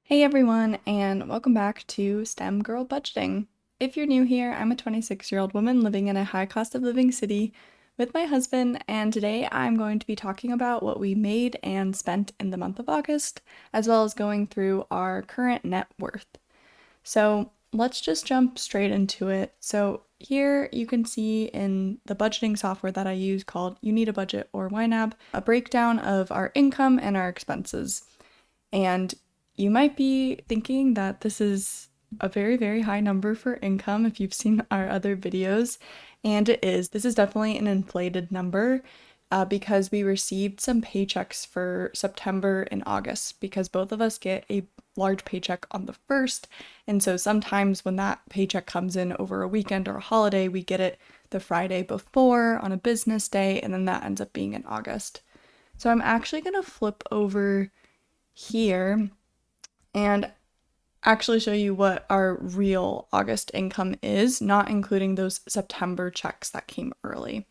Hey everyone, and welcome back to STEM Girl Budgeting. If you're new here, I'm a 26-year-old woman living in a high cost of living city with my husband, and today I'm going to be talking about what we made and spent in the month of August, as well as going through our current net worth. So let's just jump straight into it. So here you can see in the budgeting software that I use called You Need a Budget or YNAB, a breakdown of our income and our expenses. And you might be thinking that this is a very, very high number for income if you've seen our other videos, and it is. This is definitely an inflated number because we received some paychecks for September and August because both of us get a large paycheck on the 1st, and so sometimes when that paycheck comes in over a weekend or a holiday, we get it the Friday before on a business day, and then that ends up being in August. So I'm actually going to flip over here and actually show you what our real August income is, not including those September checks that came early.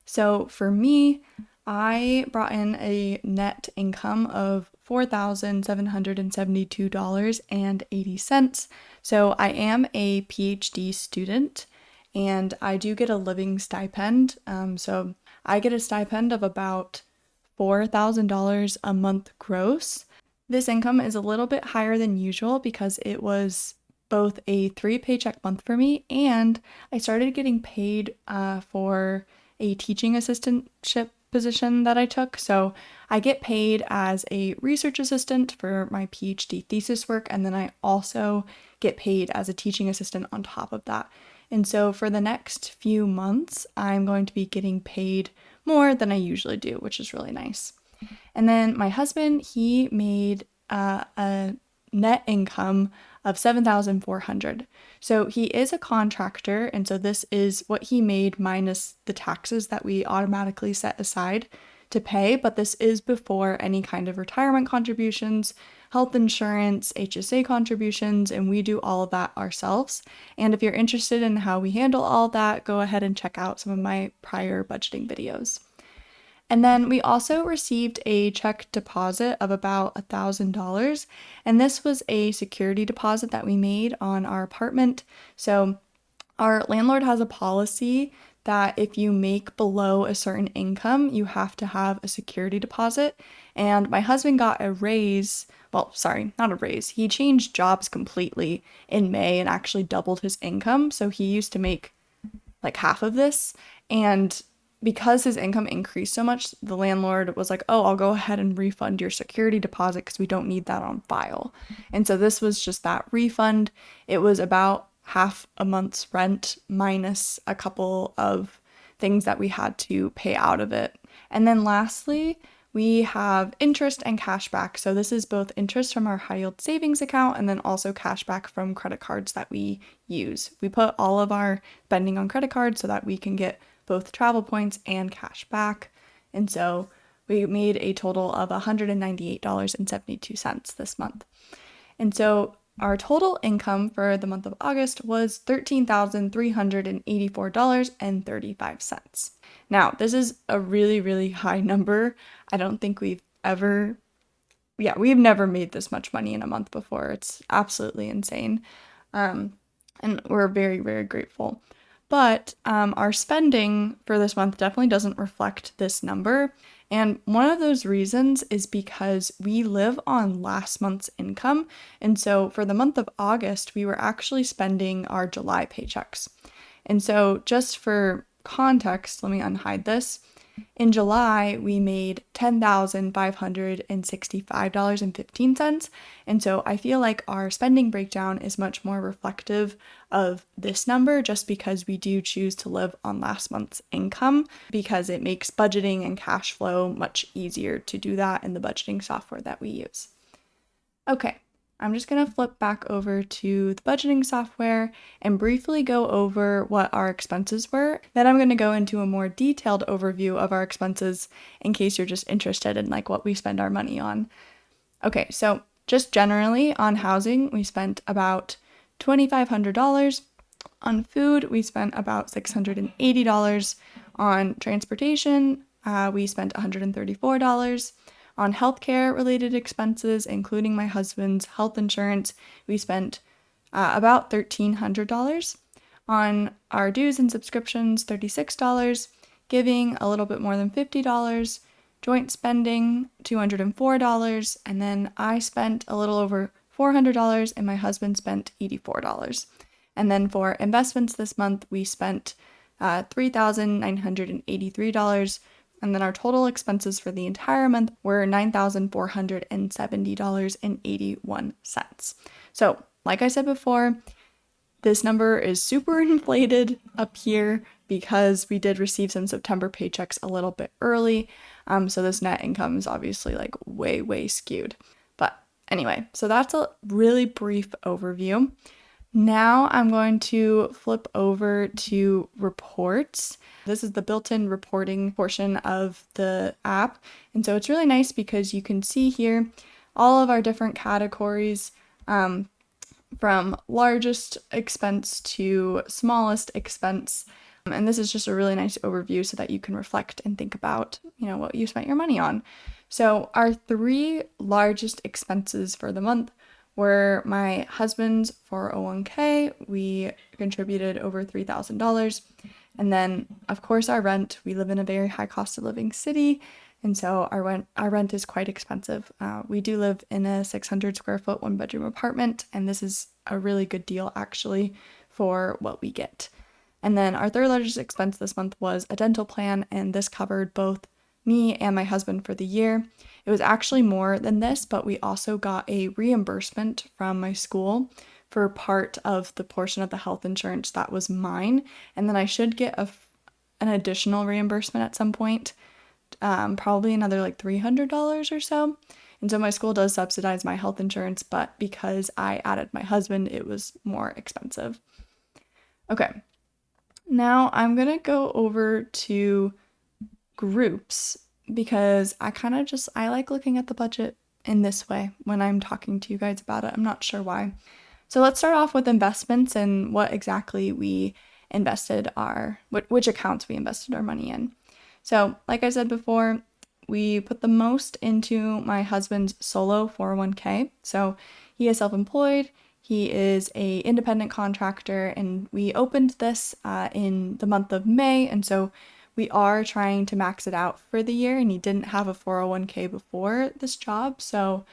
So for me, I brought in a net income of $4,772.80. So I am a PhD student and I do get a living stipend. So I get a stipend of about $4,000 a month gross. This income is a little bit higher than usual because it was both a 3 paycheck month for me and I started getting paid for a teaching assistantship position that I took. So I get paid as a research assistant for my PhD thesis work, and then I also get paid as a teaching assistant on top of that. And so for the next few months, I'm going to be getting paid more than I usually do, which is really nice. And then my husband, he made a net income of $7,400. So he is a contractor, and so this is what he made minus the taxes that we automatically set aside to pay, but this is before any kind of retirement contributions, health insurance, HSA contributions, and we do all of that ourselves. And if you're interested in how we handle all of that, go ahead and check out some of my prior budgeting videos. And then we also received a check deposit of about $1,000, and this was a security deposit that we made on our apartment. So our landlord has a policy that if you make below a certain income, you have to have a security deposit. And my husband got a raise. Well, sorry, not a raise. He changed jobs completely in May and actually doubled his income. So he used to make like half of this. And because his income increased so much, the landlord was like, oh, I'll go ahead and refund your security deposit because we don't need that on file. And so this was just that refund. It was about half a month's rent minus a couple of things that we had to pay out of it. And then lastly, we have interest and cash back. So this is both interest from our high yield savings account and then also cash back from credit cards that we use. We put all of our spending on credit cards so that we can get both travel points and cash back. And so we made a total of $198.72 this month. And so our total income for the month of August was $13,384.35. Now, this is a really, really high number. I don't think we've never made this much money in a month before. It's absolutely insane. And we're very, very grateful. But our spending for this month definitely doesn't reflect this number. And one of those reasons is because we live on last month's income. And so for the month of August, we were actually spending our July paychecks. And so just for context, let me unhide this. In July, we made $10,565.15. And so I feel like our spending breakdown is much more reflective of this number just because we do choose to live on last month's income because it makes budgeting and cash flow much easier to do that in the budgeting software that we use. Okay. I'm just going to flip back over to the budgeting software and briefly go over what our expenses were. Then I'm going to go into a more detailed overview of our expenses in case you're just interested in like what we spend our money on. Okay, so just generally on housing, we spent about $2,500. On food, we spent about $680. On transportation, we spent $134. On healthcare related expenses, including my husband's health insurance, we spent about $1,300. On our dues and subscriptions, $36, giving a little bit more than $50, joint spending, $204, and then I spent a little over $400 and my husband spent $84. And then for investments this month, we spent $3,983, and then our total expenses for the entire month were $9,470.81. So, like I said before, this number is super inflated up here because we did receive some September paychecks a little bit early. So this net income is obviously like way skewed. But anyway, so that's a really brief overview. Now I'm going to flip over to reports. This is the built-in reporting portion of the app. And so it's really nice because you can see here all of our different categories, from largest expense to smallest expense. And this is just a really nice overview so that you can reflect and think about, what you spent your money on. So our 3 largest expenses for the month were my husband's 401k. We contributed over $3,000. And then, of course, our rent. We live in a very high cost of living city. And so our rent is quite expensive. We do live in a 600 square foot 1-bedroom apartment, and this is a really good deal actually for what we get. And then our 3rd largest expense this month was a dental plan, and this covered both me and my husband for the year. It was actually more than this, but we also got a reimbursement from my school for part of the portion of the health insurance that was mine, and then I should get an additional reimbursement at some point. Probably another like $300 or so. And so my school does subsidize my health insurance, but because I added my husband, it was more expensive. Okay, now I'm gonna go over to groups because I like looking at the budget in this way when I'm talking to you guys about it. I'm not sure why. So let's start off with investments and what exactly we invested which accounts we invested our money in. So, like I said before, we put the most into my husband's solo 401k. So, he is self-employed, he is an independent contractor, and we opened this in the month of May, and so we are trying to max it out for the year, and he didn't have a 401k before this job, so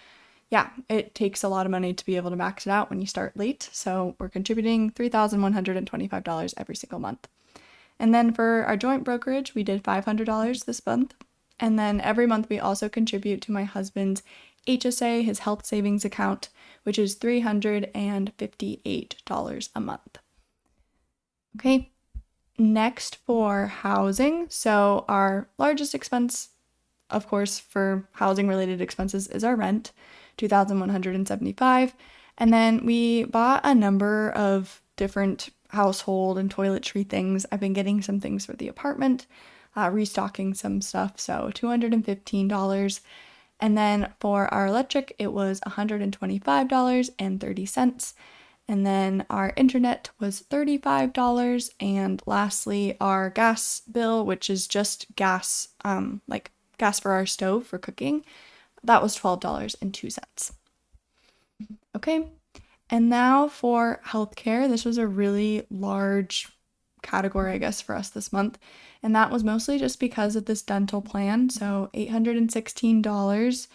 yeah, it takes a lot of money to be able to max it out when you start late, so we're contributing $3,125 every single month. And then for our joint brokerage, we did $500 this month. And then every month we also contribute to my husband's HSA, his health savings account, which is $358 a month. Okay, next for housing. So our largest expense, of course, for housing related expenses is our rent, $2,175. And then we bought a number of different household and toiletry things. I've been getting some things for the apartment, restocking some stuff, so $215. And then for our electric, it was $125.30. And then our internet was $35. And lastly, our gas bill, which is just gas, like gas for our stove for cooking, that was $12.02. Okay. And now for healthcare, this was a really large category, I guess, for us this month. And that was mostly just because of this dental plan. So $816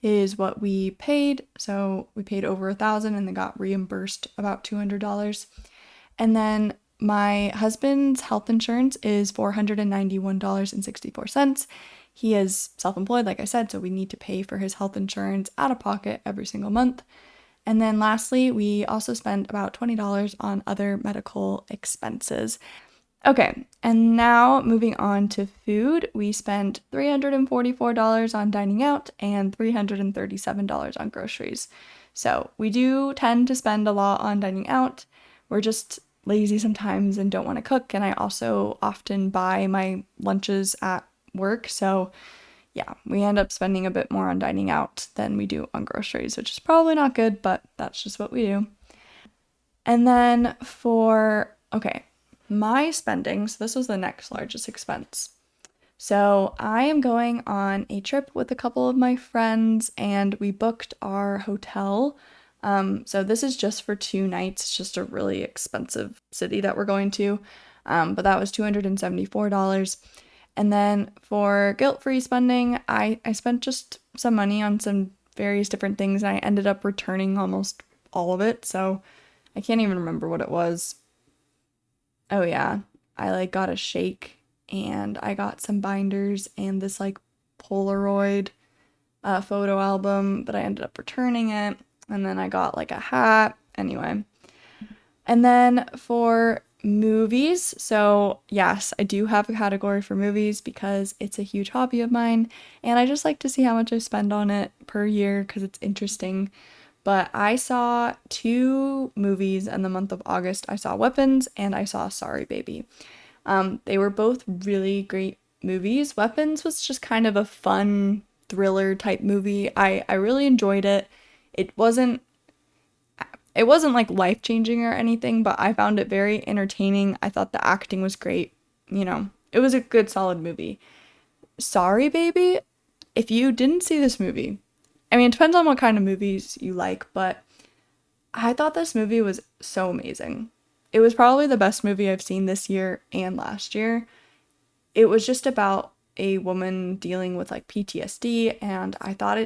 is what we paid. So we paid over $1,000 and then got reimbursed about $200. And then my husband's health insurance is $491.64. He is self-employed, like I said, so we need to pay for his health insurance out of pocket every single month. And then lastly, we also spent about $20 on other medical expenses. Okay, and now moving on to food, we spent $344 on dining out and $337 on groceries. So we do tend to spend a lot on dining out. We're just lazy sometimes and don't want to cook, and I also often buy my lunches at work, so yeah, we end up spending a bit more on dining out than we do on groceries, which is probably not good, but that's just what we do. And then for, my spending, so this was the next largest expense. So I am going on a trip with a couple of my friends and we booked our hotel. So this is just for 2 nights. It's just a really expensive city that we're going to. But that was $274. And then for guilt-free spending, I spent just some money on some various different things and I ended up returning almost all of it. So I can't even remember what it was. Oh yeah, I like got a shake and I got some binders and this like Polaroid photo album, but I ended up returning it. And then I got like a hat. Anyway. And then for movies, so yes, I do have a category for movies because it's a huge hobby of mine and I just like to see how much I spend on it per year because it's interesting. But I saw 2 movies in the month of August. I saw Weapons and I saw Sorry Baby. They were both really great movies. Weapons was just kind of a fun thriller type movie. I really enjoyed it. It wasn't like life-changing or anything, but I found it very entertaining. I thought the acting was great. It was a good solid movie. Sorry Baby, if you didn't see this movie, I mean, it depends on what kind of movies you like, but I thought this movie was so amazing. It was probably the best movie I've seen this year and last year. It was just about a woman dealing with like PTSD, and I thought I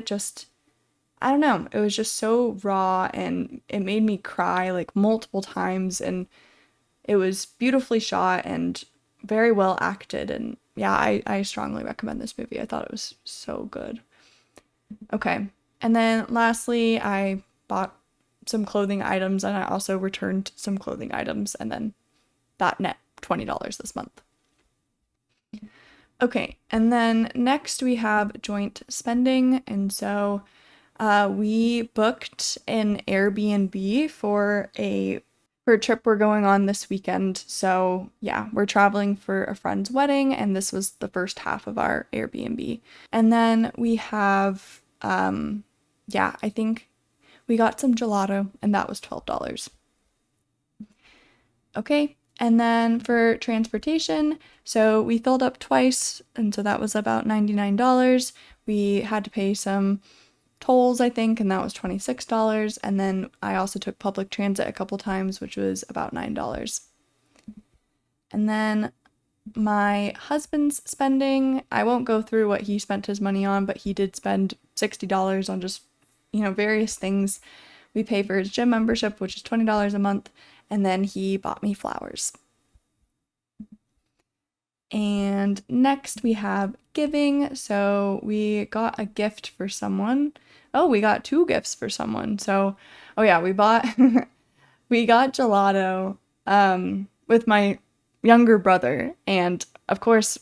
don't know, it was just so raw and it made me cry like multiple times, and it was beautifully shot and very well acted. And yeah, I strongly recommend this movie. I thought it was so good. Okay. And then lastly, I bought some clothing items and I also returned some clothing items, and then that net $20 this month. Okay, and then next we have joint spending, and so we booked an Airbnb for a trip we're going on this weekend. So yeah, we're traveling for a friend's wedding, and this was the first half of our Airbnb. And then we have I think we got some gelato, and that was $12. Okay, and then for transportation, so we filled up twice, and so that was about $99. We had to pay some tolls, I think, and that was $26. And then I also took public transit a couple times, which was about $9. And then my husband's spending, I won't go through what he spent his money on, but he did spend $60 on just, various things. We pay for his gym membership, which is $20 a month, and then he bought me flowers. And next we have giving. So we got a gift for someone. Oh, we got 2 gifts for someone. So, oh yeah, we got gelato with my younger brother, and of course,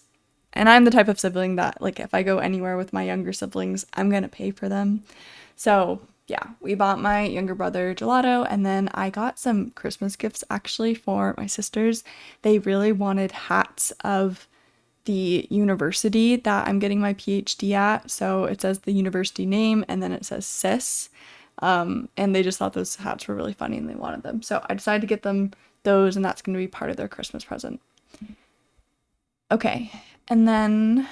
and I'm the type of sibling that like if I go anywhere with my younger siblings, I'm gonna pay for them. So yeah, we bought my younger brother gelato, and then I got some Christmas gifts actually for my sisters. They really wanted hats of the university that I'm getting my PhD at. So it says the university name and then it says sis. And they just thought those hats were really funny and they wanted them. So I decided to get them those, and that's going to be part of their Christmas present. Okay. And then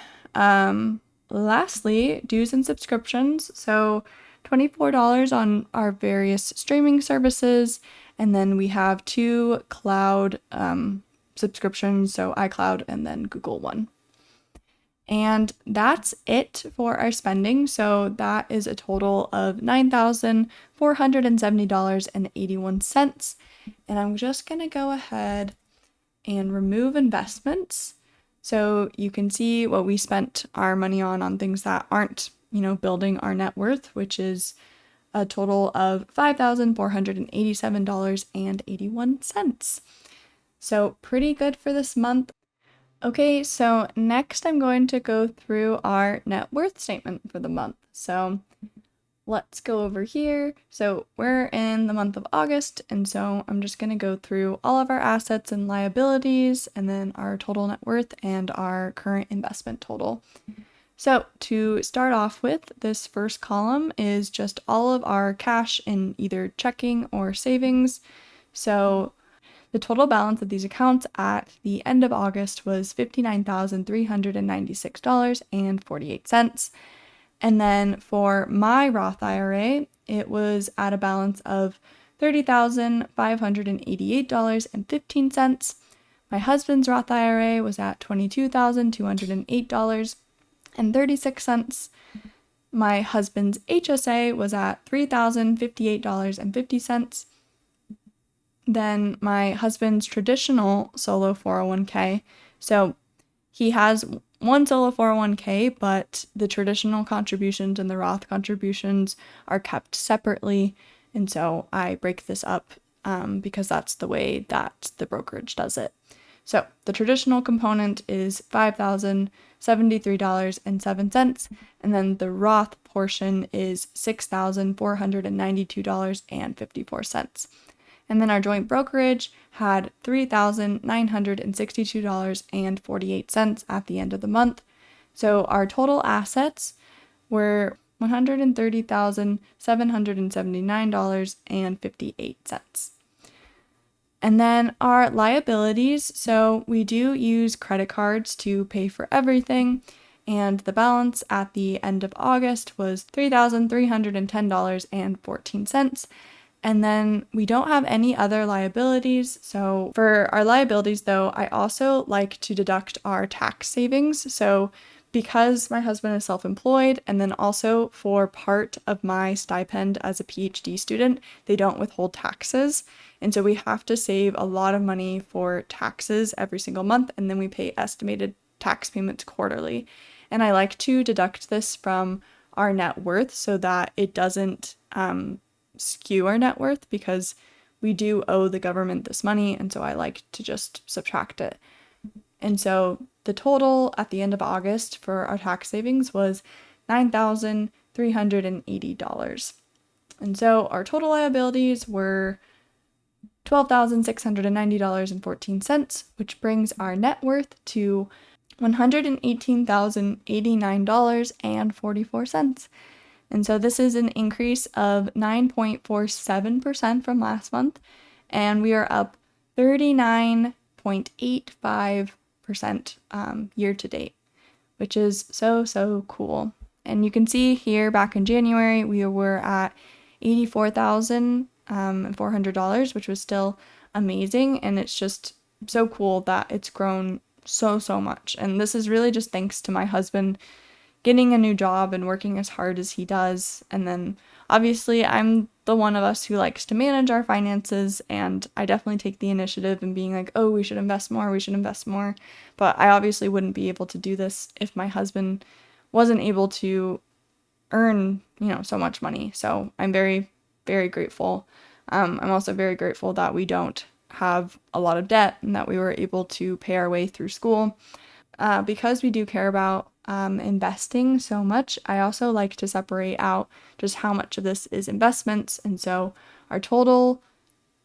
lastly, dues and subscriptions. So $24 on our various streaming services, and then we have 2 cloud subscriptions, so iCloud and then Google One. And that's it for our spending. So that is a total of $9,470.81. And I'm just going to go ahead and remove investments so you can see what we spent our money on things that aren't, building our net worth, which is a total of $5,487.81. So pretty good for this month. Okay, so next I'm going to go through our net worth statement for the month. So let's go over here. So we're in the month of August, and so I'm just going to go through all of our assets and liabilities, and then our total net worth and our current investment total. So to start off with, this first column is just all of our cash in either checking or savings. So The total balance of these accounts at the end of August was $59,396.48. And then for my Roth IRA, it was at a balance of $30,588.15. My husband's Roth IRA was at $22,208.36. My husband's HSA was at $3,058.50. Then my husband's traditional solo 401k. So he has one solo 401k, but the traditional contributions and the Roth contributions are kept separately. And so I break this up because that's the way that the brokerage does it. So the traditional component is $5,073.07, and then the Roth portion is $6,492.54. And then our joint brokerage had $3,962.48 at the end of the month. So our total assets were $130,779.58. And then our liabilities, so we do use credit cards to pay for everything, and the balance at the end of August was $3,310.14. And then we don't have any other liabilities. So for our liabilities, though, I also like to deduct our tax savings. So because my husband is self-employed, and then also for part of my stipend as a PhD student, they don't withhold taxes. And so we have to save a lot of money for taxes every single month, and then we pay estimated tax payments quarterly. And I like to deduct this from our net worth so that it doesn't skew our net worth, because we do owe the government this money, and so I like to just subtract it. And so the total at the end of August for our tax savings was $9,380. And so our total liabilities were $12,690.14, which brings our net worth to $118,089.44. And so this is an increase of 9.47% from last month, and we are up 39.85% year to date, which is so cool. And you can see here back in January, we were at $84,400, which was still amazing. And it's just so cool that it's grown so much. And this is really just thanks to my husband getting a new job and working as hard as he does. And then obviously I'm the one of us who likes to manage our finances, and I definitely take the initiative in being like, oh, we should invest more. But I obviously wouldn't be able to do this if my husband wasn't able to earn, so much money. So I'm very, very grateful. I'm also very grateful that we don't have a lot of debt and that we were able to pay our way through school. Because we do care about investing so much, I also like to separate out just how much of this is investments. And so our total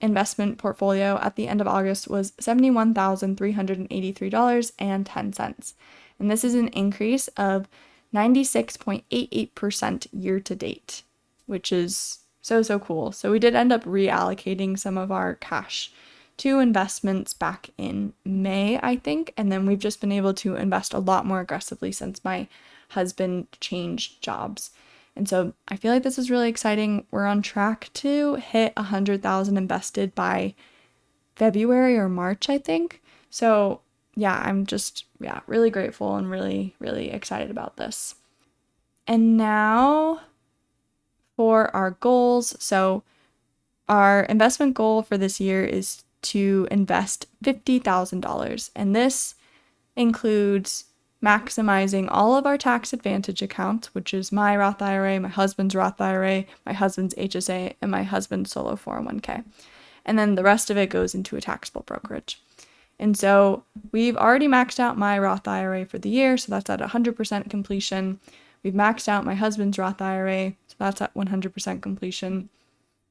investment portfolio at the end of August was $71,383.10. And this is an increase of 96.88% year to date, which is so cool. So we did end up reallocating some of our cash to investments back in May, I think, and then we've just been able to invest a lot more aggressively since my husband changed jobs. And so I feel like this is really exciting. We're on track to hit 100,000 invested by February or March, I think. So yeah, I'm just really grateful and really excited about this. And now for our goals. So our investment goal for this year is to invest $50,000, and this includes maximizing all of our tax advantage accounts, which is my Roth IRA, my husband's Roth IRA, my husband's HSA, and my husband's solo 401k. And then the rest of it goes into a taxable brokerage. And so we've already maxed out my Roth IRA for the year, so that's at 100% completion. We've maxed out my husband's Roth IRA, so that's at 100% completion.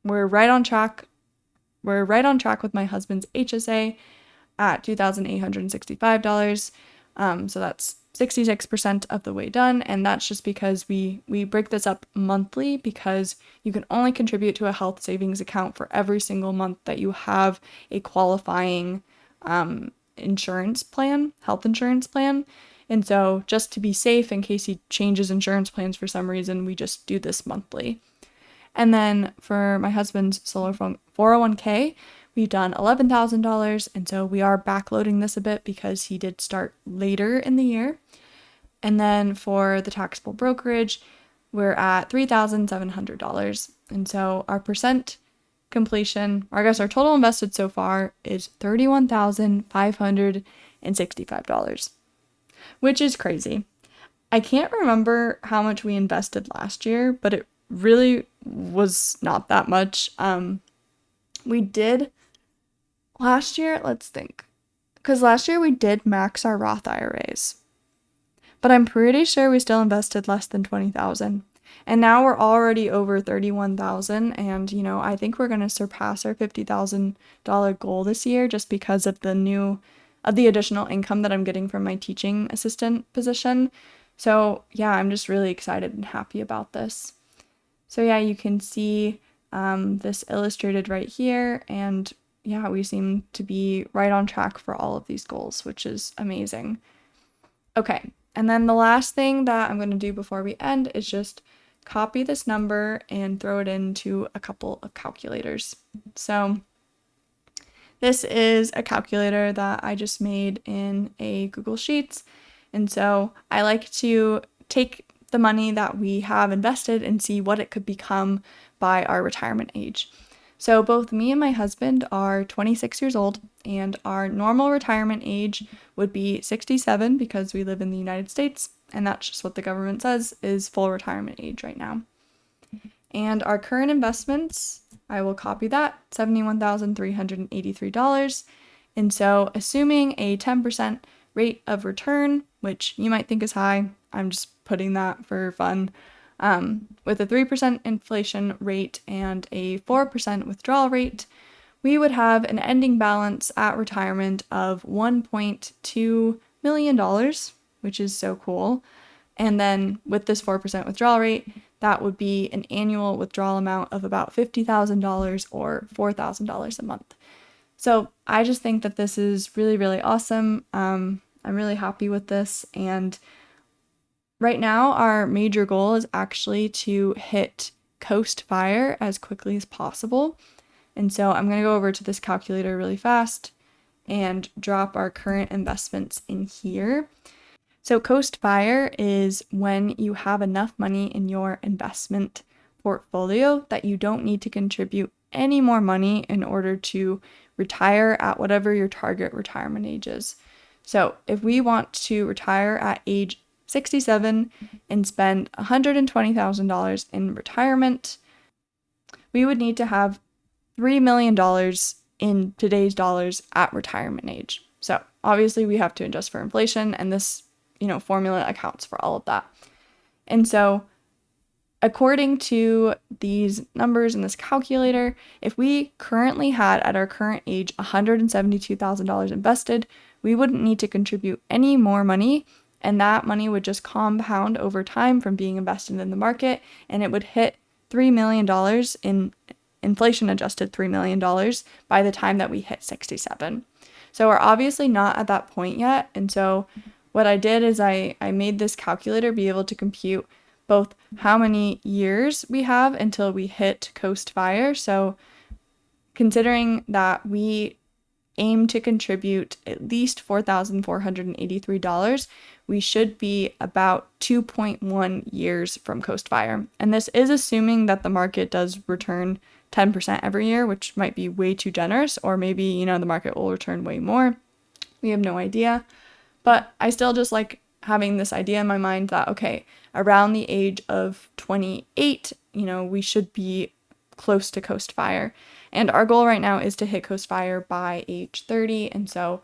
We're right on track with my husband's HSA at $2,865. So that's 66% of the way done, and that's just because we break this up monthly because you can only contribute to a health savings account for every single month that you have a qualifying health insurance plan. And so just to be safe, in case he changes insurance plans for some reason, we just do this monthly. And then for my husband's solar 401k, we've done $11,000, and so we are backloading this a bit because he did start later in the year. And then for the taxable brokerage, we're at $3,700. And so our percent completion, or I guess our total invested so far, is $31,565, which is crazy. I can't remember how much we invested last year, but it really was not that much. We did last year, let's think, because last year we did max our Roth IRAs, but I'm pretty sure we still invested less than $20,000. And now we're already over $31,000, and I think we're going to surpass our $50,000 goal this year just because of the additional income that I'm getting from my teaching assistant position. So yeah, I'm just really excited and happy about this. So yeah, you can see this illustrated right here, and yeah, we seem to be right on track for all of these goals, which is amazing. Okay, and then the last thing that I'm going to do before we end is just copy this number and throw it into a couple of calculators. So this is a calculator that I just made in a Google Sheets, and so I like to take the money that we have invested and see what it could become by our retirement age. So both me and my husband are 26 years old, and our normal retirement age would be 67 because we live in the United States, and that's just what the government says is full retirement age right now. And our current investments, I will copy that, $71,383. And so assuming a 10% rate of return, which you might think is high, I'm just putting that for fun, with a 3% inflation rate and a 4% withdrawal rate, we would have an ending balance at retirement of $1.2 million, which is so cool. And then with this 4% withdrawal rate, that would be an annual withdrawal amount of about $50,000 or $4,000 a month. So I just think that this is really, really awesome. I'm really happy with this, and right now, our major goal is actually to hit Coast Fire as quickly as possible. And so I'm going to go over to this calculator really fast and drop our current investments in here. So Coast Fire is when you have enough money in your investment portfolio that you don't need to contribute any more money in order to retire at whatever your target retirement age is. So if we want to retire at age 67 and spend $120,000 in retirement, we would need to have $3 million in today's dollars at retirement age. So obviously we have to adjust for inflation, and this, formula accounts for all of that. And so according to these numbers in this calculator, if we currently had at our current age $172,000 invested, we wouldn't need to contribute any more money, and that money would just compound over time from being invested in the market, and it would hit $3 million in inflation adjusted $3 million by the time that we hit 67. So we're obviously not at that point yet. And so what I did is I made this calculator be able to compute both how many years we have until we hit Coast Fire. So considering that we aim to contribute at least $4,483, we should be about 2.1 years from Coast Fire. And this is assuming that the market does return 10% every year, which might be way too generous, or maybe, the market will return way more. We have no idea. But I still just like having this idea in my mind that, okay, around the age of 28, we should be close to Coast Fire. And our goal right now is to hit Coast Fire by age 30. And so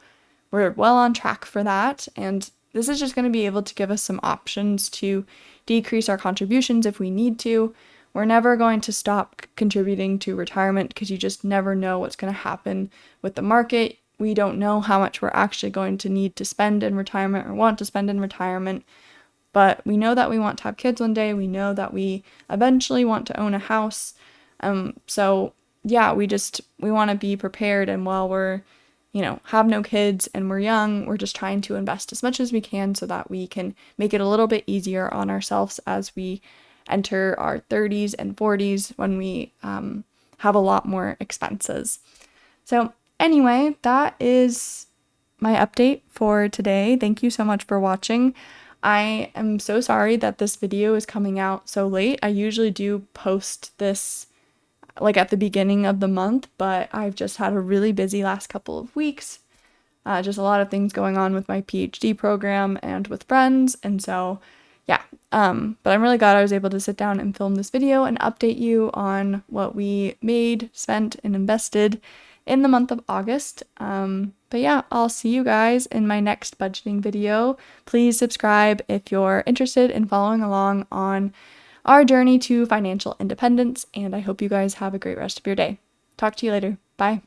we're well on track for that. And this is just going to be able to give us some options to decrease our contributions if we need to. We're never going to stop contributing to retirement because you just never know what's going to happen with the market. we don't know how much we're actually going to need to spend in retirement or want to spend in retirement. But we know that we want to have kids one day. We know that we eventually want to own a house. So yeah, we want to be prepared. And while we're, have no kids and we're young, we're just trying to invest as much as we can so that we can make it a little bit easier on ourselves as we enter our 30s and 40s when we have a lot more expenses. So anyway, that is my update for today. Thank you so much for watching. I am so sorry that this video is coming out so late. I usually do post this like at the beginning of the month, but I've just had a really busy last couple of weeks. Just a lot of things going on with my PhD program and with friends. And so, yeah. But I'm really glad I was able to sit down and film this video and update you on what we made, spent, and invested in the month of August. But yeah, I'll see you guys in my next budgeting video. Please subscribe if you're interested in following along on our journey to financial independence, and I hope you guys have a great rest of your day. Talk to you later. Bye.